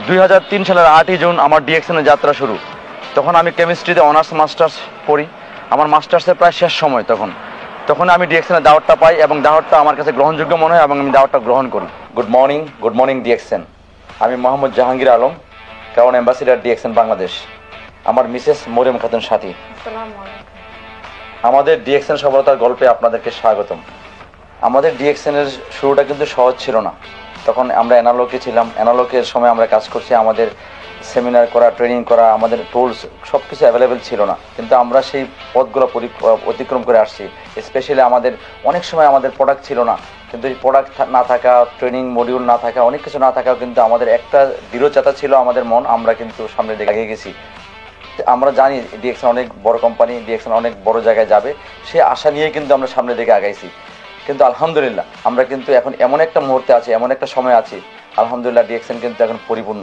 2003 সালের 8ই জুন আমার ডিএক্সএনের যাত্রা শুরু। তখন আমি কেমিস্ট্রিতে অনার্স মাস্টার্স পড়ি। আমার মাস্টার্সের প্রায় শেষ সময় তখন আমি ডিএক্সএনের দাওয়াতটা পাই এবং দাওয়াতটা আমার কাছে গ্রহণযোগ্য মনে হয় এবং আমি দাওয়াতটা গ্রহণ করি। Good morning DXN. আমি Mohammad Jahangir Alam, crown ambassador DXN Bangladesh. আমার মিসেস মরিয়ম খাতুন সাথী। আমাদের ডিএক্সএন সফলতার গল্পে আপনাদেরকে স্বাগতম। আমাদের ডিএক্সএনের শুরুটা কিন্তু সহজ ছিল না। তখন আমরা অ্যানালগে ছিলাম, অ্যানালগের সময় আমরা কাজ করছি, আমাদের সেমিনার করা, ট্রেনিং করা, আমাদের টুলস সব কিছু অ্যাভেলেবেল ছিল না, কিন্তু আমরা সেই পথগুলো অতিক্রম করে আসছি। স্পেশালি আমাদের অনেক সময় আমাদের প্রোডাক্ট ছিল না, কিন্তু এই প্রোডাক্ট না থাকা, ট্রেনিং মডিউল না থাকা, অনেক কিছু না থাকাও কিন্তু আমাদের একটা দৃঢ়চেতা ছিল আমাদের মন, আমরা কিন্তু সামনে দিকে এগিয়ে গেছি। আমরা জানি ডিএক্সএন অনেক বড় কোম্পানি, ডিএক্সএন অনেক বড় জায়গায় যাবে, সে আশা নিয়ে কিন্তু আমরা সামনের দিকে আগাইছি। কিন্তু আলহামদুলিল্লাহ আমরা কিন্তু এখন এমন একটা মুহূর্তে আছি, এমন একটা সময় আছি, আলহামদুলিল্লাহ ডিএক্সএন কিন্তু এখন পরিপূর্ণ।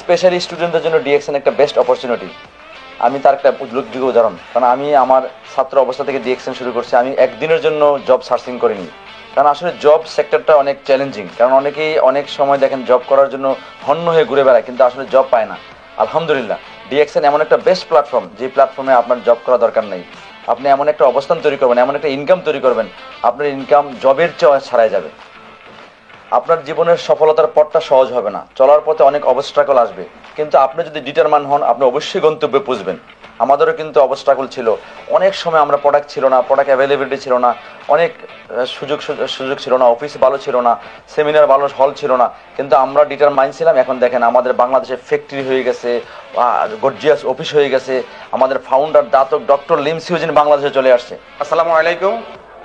স্পেশালি স্টুডেন্টদের জন্য ডিএক্সএন একটা বেস্ট অপরচুনিটি। আমি তার একটা উল্লেখযোগ্য উদাহরণ, কারণ আমি আমার ছাত্র অবস্থা থেকে ডিএক্সএন শুরু করছি। আমি একদিনের জন্য জব সার্চিং করিনি, কারণ আসলে জব সেক্টরটা অনেক চ্যালেঞ্জিং। কারণ অনেকেই অনেক সময় দেখেন জব করার জন্য হন্য হয়ে ঘুরে বেড়ায়, কিন্তু আসলে জব পায় না। আলহামদুলিল্লাহ ডিএক্সএন এমন একটা বেস্ট প্ল্যাটফর্ম, যে প্ল্যাটফর্মে আপনার জব করা দরকার নেই। আপনি এমন একটা অবস্থান তৈরি করবেন, এমন একটা ইনকাম তৈরি করবেন, আপনার ইনকাম জবের চেয়ে ছাড়াই যাবে। আপনার জীবনের সফলতার পথটা সহজ হবে না, চলার পথে অনেক অবস্ট্রাকল আসবে, কিন্তু আপনি যদি ডিটারমান হন আপনি অবশ্যই গন্তব্যে পৌঁছবেন। আমাদেরও কিন্তু অবস্ট্রাকল ছিল, অনেক সময় আমরা প্রোডাক্ট ছিল না, প্রোডাক্ট অ্যাভেলেবিলিটি ছিল না, অনেক সুযোগ ছিল না, অফিস ভালো ছিল না, সেমিনার ভালো হল ছিল না, কিন্তু আমরা ডিটারমাইন্ড ছিলাম। এখন দেখেন আমাদের বাংলাদেশে ফ্যাক্টরি হয়ে গেছে, গর্জিয়াস অফিস হয়ে গেছে, আমাদের ফাউন্ডার দাতক ডক্টর লিম সিউজিন বাংলাদেশে চলে আসছে। আসসালামু আলাইকুম।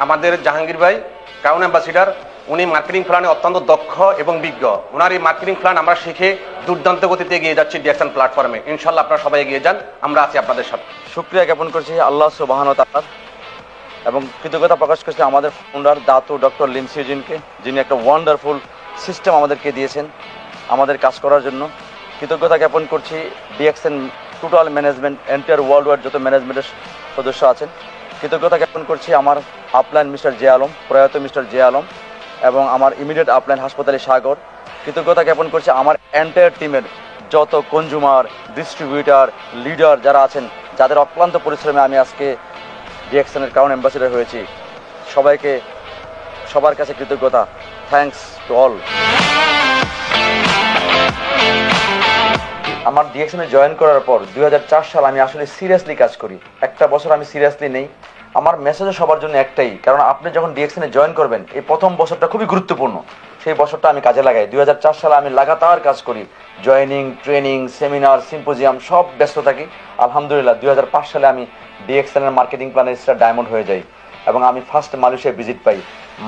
আমাদের জাহাঙ্গীর ভাই ক্রাউন অ্যাম্বাসিডার, উনি মার্কেটিং প্ল্যানে অত্যন্ত দক্ষ এবং বিজ্ঞ। ওনার এই মার্কেটিং প্ল্যান আমরা শিখে দুর্দান্ত গতিতে এগিয়ে যাচ্ছি ডিএক্সএন প্ল্যাটফর্মে। ইনশাল্লাহ আপনারা সবাই এগিয়ে যান, আমরা আছি আপনাদের সাথে। শুকরিয়া জ্ঞাপন করছি আল্লাহ সুবহানাহু ওয়া তাআলার এবং কৃতজ্ঞতা প্রকাশ করছি আমাদের ফাউন্ডার দাতু ডক্টর লিম সিউজিনকে, যিনি একটা ওয়ান্ডারফুল সিস্টেম আমাদেরকে দিয়েছেন আমাদের কাজ করার জন্য। কৃতজ্ঞতা জ্ঞাপন করছি DXN total management, entire world wide যত ম্যানেজমেন্টের সদস্য আছেন। কৃতজ্ঞতা জ্ঞাপন করছি আমার আপলাইন মিস্টার জে আলম, প্রয়াত মিস্টার জে আলম, এবং আমার ইমিডিয়েট আপলাইন হাসপাতালে সাগর। কৃতজ্ঞতা জ্ঞাপন করছি আমার এন্টায়ার টিমের যত কনজিউমার, ডিস্ট্রিবিউটার, লিডার যারা আছেন, যাদের অক্লান্ত পরিশ্রমে আমি আজকে ডিএক্সএনের ক্রাউন অ্যাম্বাসিডার হয়েছি। সবাইকে, সবার কাছে কৃতজ্ঞতা। Thanks to all. আমার ডিএক্সএনে জয়েন করার পর 2004 সাল আমি আসলে সিরিয়াসলি কাজ করি। একটা বছর আমি সিরিয়াসলি নেই। আমার মেসেজও সবার জন্য একটাই, কারণ আপনি যখন ডিএক্সএনে জয়েন করবেন এই প্রথম বছরটা খুবই গুরুত্বপূর্ণ, সেই বছরটা আমি কাজে লাগাই। 2004 সালে আমি লাগাতার কাজ করি, জয়েনিং, ট্রেনিং, সেমিনার, সিম্পোজিয়াম সব ব্যস্ত থাকি। আলহামদুলিল্লাহ 2005 সালে আমি ডিএক্সএনের মার্কেটিং প্ল্যানের স্টার ডায়মন্ড হয়ে যাই এবং আমি ফার্স্ট মালয়েশিয়া ভিজিট পাই।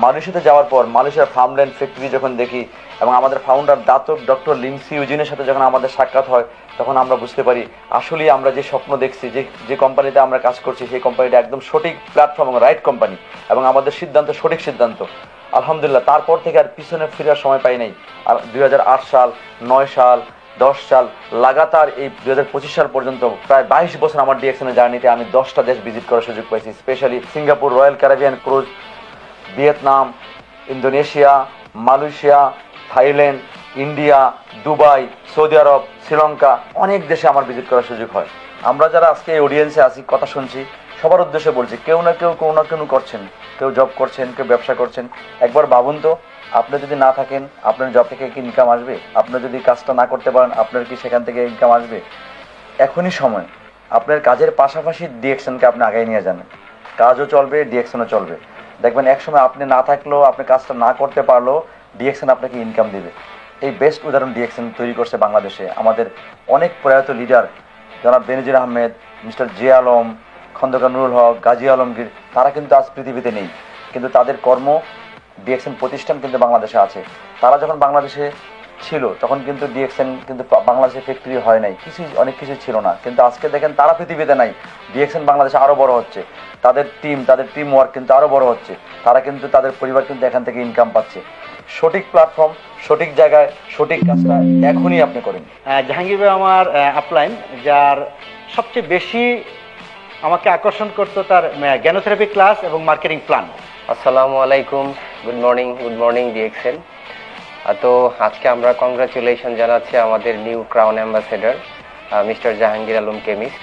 মালয়েশিয়াতে যাওয়ার পর মালয়েশিয়ার ফার্মল্যান্ড ফ্যাক্টরি যখন দেখি এবং আমাদের ফাউন্ডার দাতক ডক্টর লিম সিউজিনের সাথে যখন আমাদের সাক্ষাৎ হয়, তখন আমরা বুঝতে পারি আসলেই আমরা যে স্বপ্ন দেখছি, যে কোম্পানিতে আমরা কাজ করছি, সেই কোম্পানিটা একদম সঠিক প্ল্যাটফর্ম এবং রাইট কোম্পানি, এবং আমাদের সিদ্ধান্ত সঠিক সিদ্ধান্ত। আলহামদুলিল্লাহ তারপর থেকে আর পিছনে ফেরার সময় পাই নাই। আর 2008 সাল, 9 সাল, 10 সাল লাগাতার এই 2025 সাল পর্যন্ত প্রায় 22 বছর আমার ডিএক্সএনের জার্নিতে আমি 10টা দেশ ভিজিট করার সুযোগ পাইছি। Specially Singapore, Royal Caribbean cruise, Vietnam, Indonesia, Malaysia, Thailand, India, Dubai, Saudi Arab, Sri Lanka, অনেক দেশে আমার ভিজিট করার সুযোগ হয়। আমরা যারা আজকে এই অডিয়েন্সে আছি, কথা শুনছি, সবার উদ্দেশ্যে বলছি, কেউ না কেউ কোনো না কেউ করছেন, কেউ জব করছেন, কেউ ব্যবসা করছেন। একবার ভাবুন তো, আপনি যদি না থাকেন আপনার জব থেকে কি ইনকাম আসবে? আপনি যদি কাজটা না করতে পারেন আপনার কি সেখান থেকে ইনকাম আসবে? এখনই সময় আপনার কাজের পাশাপাশি ডিএক্সএনকে আপনি আগায় নিয়ে যান। কাজও চলবে, ডিএক্সএনও চলবে। দেখবেন একসময় আপনি না থাকলেও, আপনি কাজটা না করতে পারলেও ডিএক্সএন আপনাকে ইনকাম দিবে। এই বেস্ট উদাহরণ ডিএক্সএন তৈরি করছে বাংলাদেশে। আমাদের অনেক প্রয়াত লিডার জনাব বেনজির আহমেদ, মিস্টার জে আলম, খন্দকার নুরুল হক, গাজী আলমগীর, তারা কিন্তু আজ পৃথিবীতে নেই, কিন্তু তাদের কর্ম, ডিএক্সএন প্রতিষ্ঠান কিন্তু বাংলাদেশে আছে। তারা যখন বাংলাদেশে ছিল তখন কিন্তু ডিএক্সএন কিন্তু বাংলাদেশে ফ্যাক্টরি হয় নাই, অনেক কিছু ছিল না, কিন্তু আজকে দেখেন তারা পৃথিবীতে নাই, ডিএক্সএন বাংলাদেশে আরও বড় হচ্ছে, তাদের টিম ওয়ার্ক কিন্তু আরও বড় হচ্ছে, তারা কিন্তু তাদের পরিবার কিন্তু এখান থেকে ইনকাম পাচ্ছে। সঠিক প্ল্যাটফর্ম, সঠিক জায়গায় সঠিক কাজটা এখনই আপনি করেন। জাহাঙ্গীর ভাই আমার আপলাইন, যার সবচেয়ে বেশি আমাকে আকর্ষণ করতো তার জ্ঞানোথেরাপি ক্লাস এবং মার্কেটিং প্ল্যান। আসসালামু আলাইকুম, গুড মর্নিং ডিএক্সএন। তো আজকে আমরা কংগ্রাচুলেশন জানাচ্ছি আমাদের new crown ambassador mister Jahangir Alam chemist.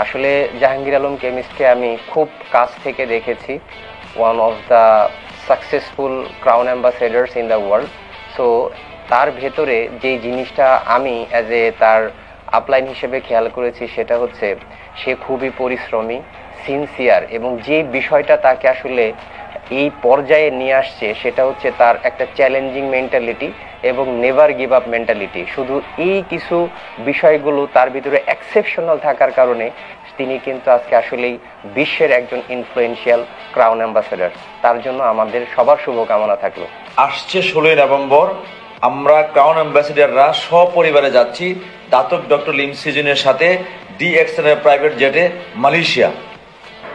আসলে জাহাঙ্গীর আলম কেমিস্টকে আমি খুব কাছ থেকে দেখেছি, one of the successful crown ambassadors in the world. So তার ভেতরে যেই জিনিসটা আমি অ্যাজ এ তার আপলাইন হিসেবে খেয়াল করেছি সেটা হচ্ছে সে খুবই পরিশ্রমী, সিনসিয়ার, এবং যে বিষয়টা তাকে আসলে এই পর্যায়ে নিয়ে আসছে সেটা হচ্ছে তার একটা চ্যালেঞ্জিং মেন্টালিটি এবং নেভার গিভ আপ মেন্টালিটি। শুধু এই কিছু বিষয়গুলো তার ভিতরে এক্সেপশনাল থাকার কারণে তিনি কিন্তু আজকে আসলেই বিশ্বের একজন ইনফ্লুয়েন্সিয়াল ক্রাউন অ্যাম্বাসেডর। তার জন্য আমাদের সবার শুভকামনা থাকলো। আসছে 16 নভেম্বর আমরা ক্রাউন অ্যাম্বাসেডররা সপরিবারে যাচ্ছি দাতক ডক্টর লিম সিজনের সাথে ডিএক্সএন এর প্রাইভেট জেটে মালয়েশিয়া।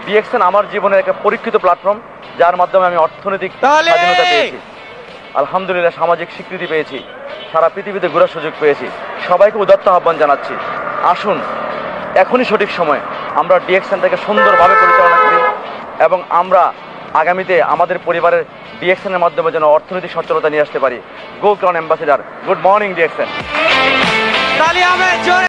ডিএক্সএন আমার জীবনের একটা পরীক্ষিত প্ল্যাটফর্ম, যার মাধ্যমে আমি অর্থনৈতিক স্বাধীনতা পেয়েছি, আলহামদুলিল্লাহ সামাজিক স্বীকৃতি পেয়েছি, সারা পৃথিবীতে ঘোরার সুযোগ পেয়েছি। সবাইকে উদাত্ত আহ্বান জানাচ্ছি, আসুন এখনই সঠিক সময় আমরা ডিএক্সএনটাকে সুন্দরভাবে পরিচালনা করি এবং আমরা আগামীতে আমাদের পরিবারের ডিএক্সএনের মাধ্যমে যেন অর্থনৈতিক সচ্ছলতা নিয়ে আসতে পারি। Go crown ambassador, good morning DXN.